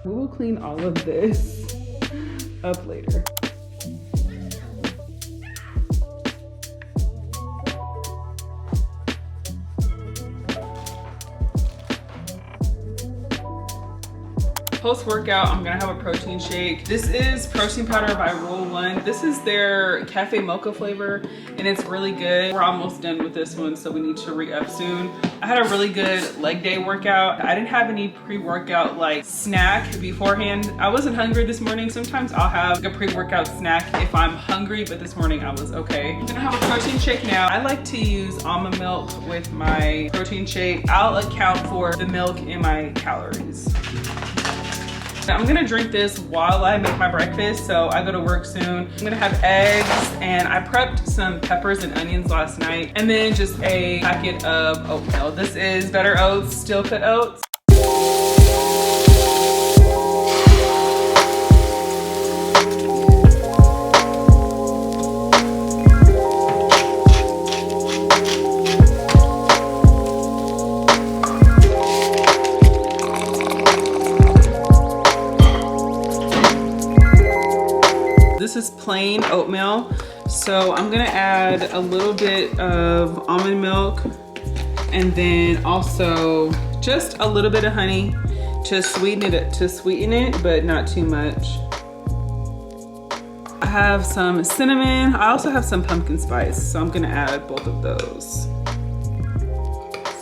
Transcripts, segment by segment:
We will clean all of this up later. Post-workout, I'm gonna have a protein shake. This is protein powder by Rule One. This is their cafe mocha flavor, and it's really good. We're almost done with this one, so we need to re-up soon. I had a really good leg day workout. I didn't have any pre-workout like snack beforehand. I wasn't hungry this morning. Sometimes I'll have like a pre-workout snack if I'm hungry, but this morning I was okay. I'm gonna have a protein shake now. I like to use almond milk with my protein shake. I'll account for the milk in my calories. I'm gonna drink this while I make my breakfast, so I go to work soon. I'm gonna have eggs, and I prepped some peppers and onions last night, and then just a packet of oatmeal. This is Better Oats, steel cut oats. This is plain oatmeal, so I'm gonna add a little bit of almond milk and then also just a little bit of honey to sweeten it, but not too much. I have some cinnamon. I also have some pumpkin spice, so I'm gonna add both of those.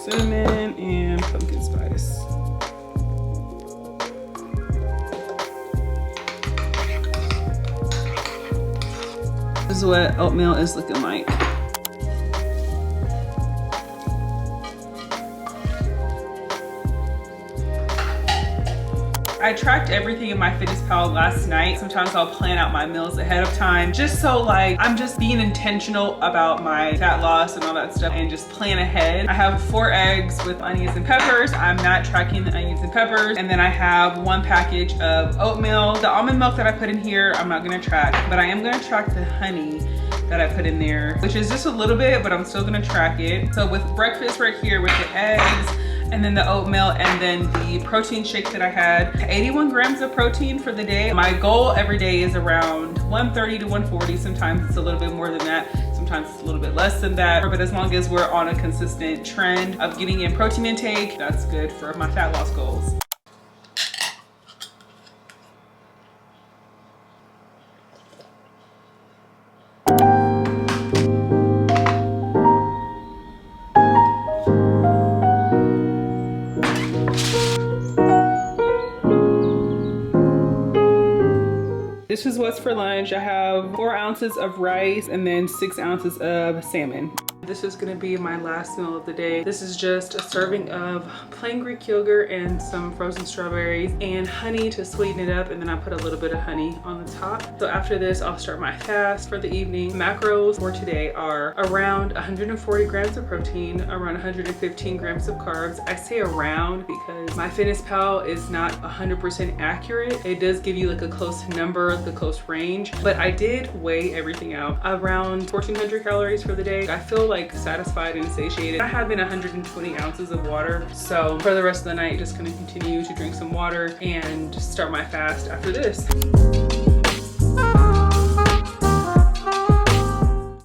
Cinnamon and pumpkin spice. This is what oatmeal is looking like. I tracked everything in MyFitnessPal last night. Sometimes I'll plan out my meals ahead of time, just so like I'm just being intentional about my fat loss and all that stuff and just plan ahead. I have 4 eggs with onions and peppers. I'm not tracking the onions and peppers. And then I have 1 package of oatmeal. The almond milk that I put in here, I'm not gonna track, but I am gonna track the honey that I put in there, which is just a little bit, but I'm still gonna track it. So with breakfast right here with the eggs, and then the oatmeal, and then the protein shake that I had, 81 grams of protein for the day. My goal every day is around 130 to 140. Sometimes it's a little bit more than that. Sometimes it's a little bit less than that. But as long as we're on a consistent trend of getting in protein intake, that's good for my fat loss goals. This is what's for lunch. I have 4 ounces of rice and then 6 ounces of salmon. This is gonna be my last meal of the day. This is just a serving of plain Greek yogurt and some frozen strawberries and honey to sweeten it up, and then I put a little bit of honey on the top. So after this, I'll start my fast for the evening. Macros for today are around 140 grams of protein, around 115 grams of carbs. I say around because MyFitnessPal is not 100% accurate. It does give you like a close number, the close range, but I did weigh everything out. Around 1,400 calories for the day. I feel like satisfied and satiated. I have in 120 ounces of water. So for the rest of the night, just gonna continue to drink some water and start my fast after this.